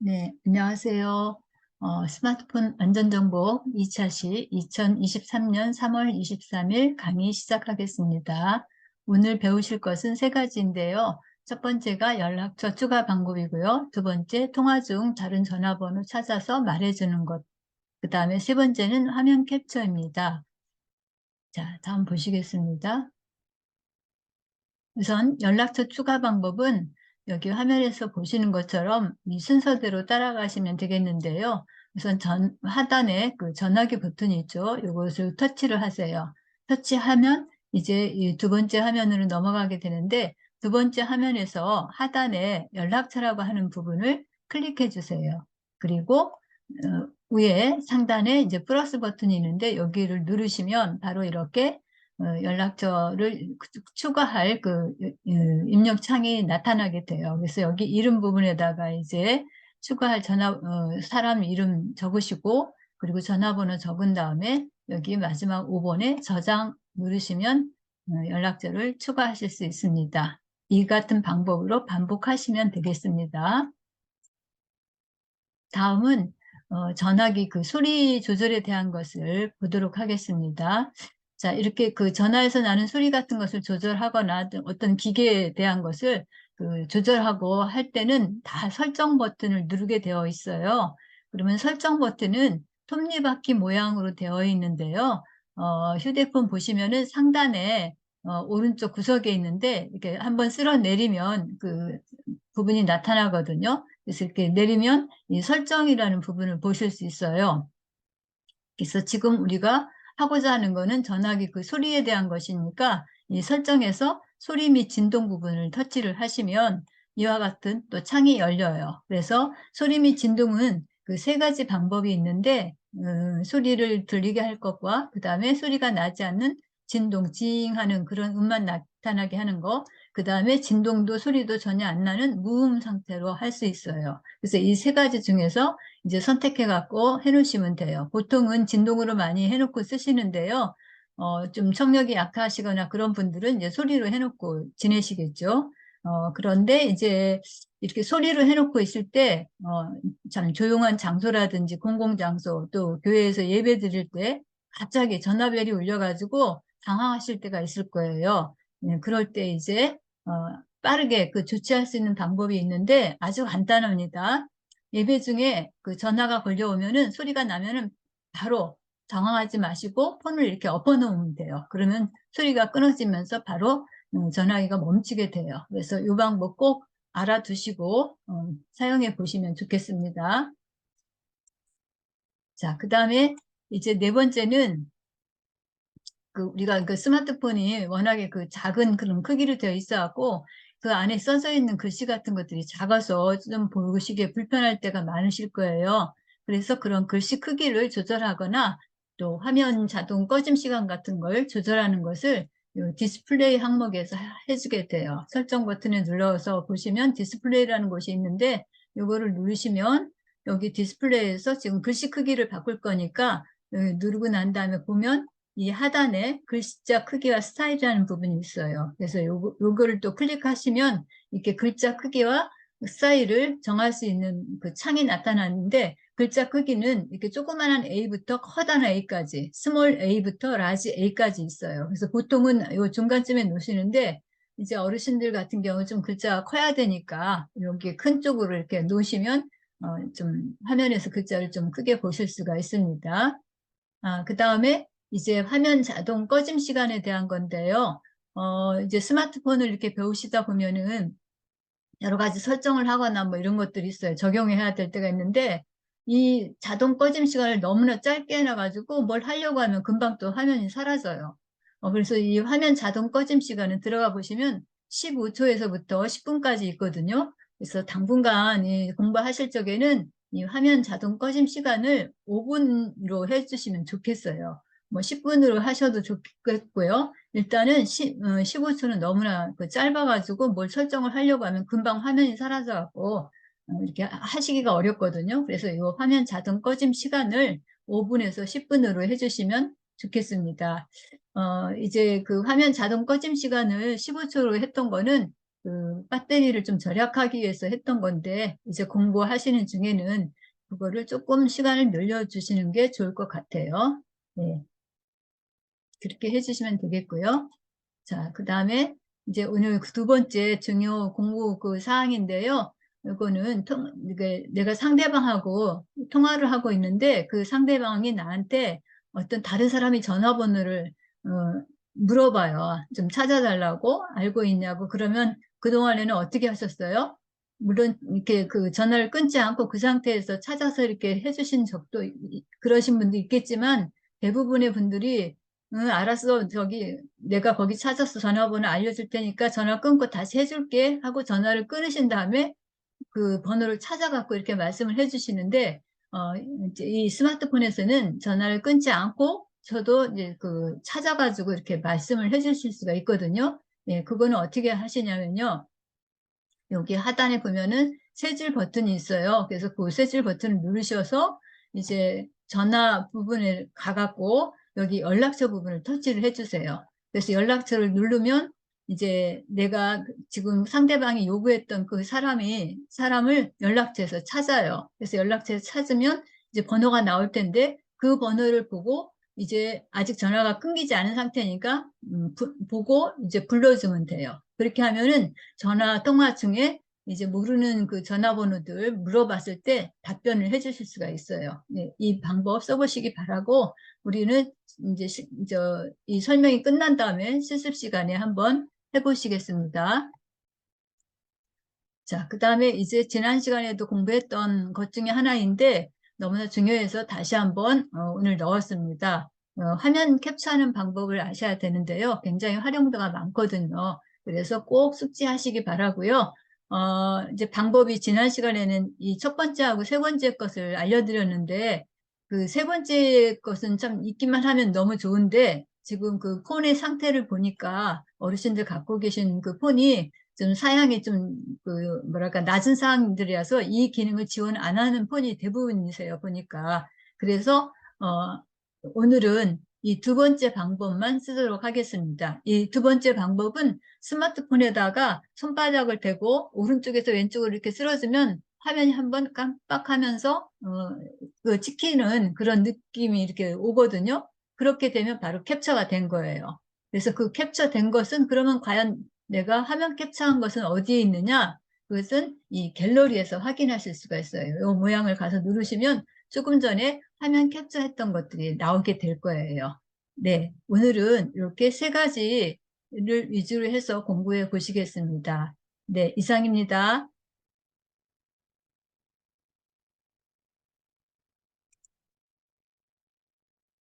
네, 안녕하세요. 스마트폰 안전정보 2차 시 2023년 3월 23일 강의 시작하겠습니다. 오늘 배우실 것은 세 가지인데요. 첫 번째가 연락처 추가 방법이고요. 두 번째, 통화 중 다른 전화번호 찾아서 말해주는 것. 그 다음에 세 번째는 화면 캡처입니다. 자, 다음 보시겠습니다. 우선 연락처 추가 방법은 여기 화면에서 보시는 것처럼 이 순서대로 따라가시면 되겠는데요. 우선 하단에 그 전화기 버튼이 있죠. 이것을 터치를 하세요. 터치하면 이제 이 두 번째 화면으로 넘어가게 되는데 두 번째 화면에서 하단에 연락처라고 하는 부분을 클릭해 주세요. 그리고 위에 상단에 이제 플러스 버튼이 있는데 여기를 누르시면 바로 이렇게 연락처를 추가할 입력 창이 나타나게 돼요. 그래서 여기 이름 부분에다가 이제 추가할 사람 이름 적으시고, 그리고 전화번호 적은 다음에 여기 마지막 5번에 저장 누르시면 연락처를 추가하실 수 있습니다. 이 같은 방법으로 반복하시면 되겠습니다. 다음은 전화기 그 소리 조절에 대한 것을 보도록 하겠습니다. 자, 이렇게 그 전화에서 나는 소리 같은 것을 조절하거나 어떤 기계에 대한 것을 그 조절하고 할 때는 다 설정 버튼을 누르게 되어 있어요. 그러면 설정 버튼은 톱니바퀴 모양으로 되어 있는데요. 휴대폰 보시면은 상단에 오른쪽 구석에 있는데 이렇게 한번 쓸어 내리면 그 부분이 나타나거든요. 그래서 이렇게 내리면 이 설정이라는 부분을 보실 수 있어요. 그래서 지금 우리가 하고자 하는 거는 전화기 그 소리에 대한 것이니까 이 설정에서 소리 및 진동 부분을 터치를 하시면 이와 같은 또 창이 열려요. 그래서 소리 및 진동은 그 세 가지 방법이 있는데 소리를 들리게 할 것과 그 다음에 소리가 나지 않는 진동, 징 하는 그런 음만 나타나게 하는 거, 그 다음에 진동도 소리도 전혀 안 나는 무음 상태로 할 수 있어요. 그래서 이 세 가지 중에서 이제 선택해 갖고 해 놓으시면 돼요. 보통은 진동으로 많이 해놓고 쓰시는데요. 좀 청력이 약하시거나 그런 분들은 이제 소리로 해놓고 지내시겠죠. 그런데 이제 이렇게 소리로 해놓고 있을 때, 참 조용한 장소라든지 공공장소 또 교회에서 예배 드릴 때 갑자기 전화벨이 울려가지고 당황하실 때가 있을 거예요. 네, 그럴 때 이제, 어, 빠르게 그 조치할 수 있는 방법이 있는데 아주 간단합니다. 예배 중에 그 전화가 걸려오면은 소리가 나면은 바로 당황하지 마시고 폰을 이렇게 엎어 놓으면 돼요. 그러면 소리가 끊어지면서 바로 전화기가 멈추게 돼요. 그래서 이 방법 꼭 알아두시고 사용해 보시면 좋겠습니다. 자, 그 다음에 이제 네 번째는 그 우리가 그 스마트폰이 워낙에 그 작은 그런 크기로 되어 있어갖고 그 안에 써져 있는 글씨 같은 것들이 작아서 좀 보시기에 불편할 때가 많으실 거예요. 그래서 그런 글씨 크기를 조절하거나 또 화면 자동 꺼짐 시간 같은 걸 조절하는 것을 요 디스플레이 항목에서 해주게 돼요. 설정 버튼을 눌러서 보시면 디스플레이라는 곳이 있는데 요거를 누르시면 여기 디스플레이에서 지금 글씨 크기를 바꿀 거니까 여기 누르고 난 다음에 보면 이 하단에 글자 크기와 스타일이라는 부분이 있어요. 그래서 요거를 또 클릭하시면 이렇게 글자 크기와 스타일을 정할 수 있는 그 창이 나타나는데 글자 크기는 이렇게 조그만한 A부터 커다란 A까지, 스몰 A부터 라지 A까지 있어요. 그래서 보통은 요 중간쯤에 놓으시는데 이제 어르신들 같은 경우 좀 글자가 커야 되니까 여기 큰 쪽으로 이렇게 놓으시면 좀 화면에서 글자를 좀 크게 보실 수가 있습니다. 그 다음에 이제 화면 자동 꺼짐 시간에 대한 건데요. 이제 스마트폰을 이렇게 배우시다 보면은 여러 가지 설정을 하거나 뭐 이런 것들이 있어요. 적용해야 될 때가 있는데 이 자동 꺼짐 시간을 너무나 짧게 해놔가지고 뭘 하려고 하면 금방 또 화면이 사라져요. 그래서 이 화면 자동 꺼짐 시간은 들어가 보시면 15초에서부터 10분까지 있거든요. 그래서 당분간 이 공부하실 적에는 이 화면 자동 꺼짐 시간을 5분으로 해주시면 좋겠어요. 뭐 10분으로 하셔도 좋겠고요. 일단은 15초는 너무나 그 짧아가지고 뭘 설정을 하려고 하면 금방 화면이 사라져갖고 이렇게 하시기가 어렵거든요. 그래서 이 화면 자동 꺼짐 시간을 5분에서 10분으로 해주시면 좋겠습니다. 이제 그 화면 자동 꺼짐 시간을 15초로 했던 거는 배터리를 좀 절약하기 위해서 했던 건데, 이제 공부하시는 중에는 그거를 조금 시간을 늘려주시는 게 좋을 것 같아요. 네, 그렇게 해주시면 되겠고요. 자, 그 다음에 이제 오늘 그 두 번째 중요 공부 그 사항인데요. 이거는 이게 내가 상대방하고 통화를 하고 있는데 그 상대방이 나한테 어떤 다른 사람이 전화번호를 어, 물어봐요. 좀 찾아달라고 알고 있냐고. 그러면 그동안에는 어떻게 하셨어요? 물론 이렇게 그 전화를 끊지 않고 그 상태에서 찾아서 이렇게 해주신 적도 그러신 분도 있겠지만 대부분의 분들이 응, 알았어. 저기, 내가 거기 찾았어. 전화번호 알려줄 테니까 전화 끊고 다시 해줄게. 하고 전화를 끊으신 다음에 그 번호를 찾아갖고 이렇게 말씀을 해주시는데, 이제 이 스마트폰에서는 전화를 끊지 않고 저도 이제 그 찾아가지고 이렇게 말씀을 해주실 수가 있거든요. 예, 그거는 어떻게 하시냐면요. 여기 하단에 보면은 세 줄 버튼이 있어요. 그래서 그 세 줄 버튼을 누르셔서 이제 전화 부분에 가갖고 여기 연락처 부분을 터치를 해주세요. 그래서 연락처를 누르면 이제 내가 지금 상대방이 요구했던 그 사람을 연락처에서 찾아요. 그래서 연락처에서 찾으면 이제 번호가 나올 텐데 그 번호를 보고 이제 아직 전화가 끊기지 않은 상태니까 보고 이제 불러주면 돼요. 그렇게 하면은 전화 통화 중에 이제 모르는 그 전화번호들 물어봤을 때 답변을 해주실 수가 있어요. 네, 이 방법 써보시기 바라고 우리는 이제 이 설명이 끝난 다음에 실습 시간에 한번 해보시겠습니다. 자, 그 다음에 이제 지난 시간에도 공부했던 것 중에 하나인데 너무나 중요해서 다시 한번 오늘 넣었습니다. 화면 캡처하는 방법을 아셔야 되는데요. 굉장히 활용도가 많거든요. 그래서 꼭 숙지하시기 바라고요. 이제 방법이 지난 시간에는 이 첫 번째하고 세 번째 것을 알려드렸는데 그 세 번째 것은 참 있기만 하면 너무 좋은데 지금 그 폰의 상태를 보니까 어르신들 갖고 계신 그 폰이 좀 사양이 좀 그 뭐랄까 낮은 사양들이라서 이 기능을 지원 안 하는 폰이 대부분이세요 보니까. 그래서 오늘은 이 두 번째 방법만 쓰도록 하겠습니다. 이 두 번째 방법은 스마트폰에다가 손바닥을 대고 오른쪽에서 왼쪽으로 이렇게 쓸어주면 화면이 한번 깜빡하면서 그 찍히는 그런 느낌이 이렇게 오거든요. 그렇게 되면 바로 캡처가 된 거예요. 그래서 그 캡처된 것은 그러면 과연 내가 화면 캡처한 것은 어디에 있느냐? 그것은 이 갤러리에서 확인하실 수가 있어요. 이 모양을 가서 누르시면 조금 전에 화면 캡처했던 것들이 나오게 될 거예요. 네, 오늘은 이렇게 세 가지를 위주로 해서 공부해 보시겠습니다. 네, 이상입니다.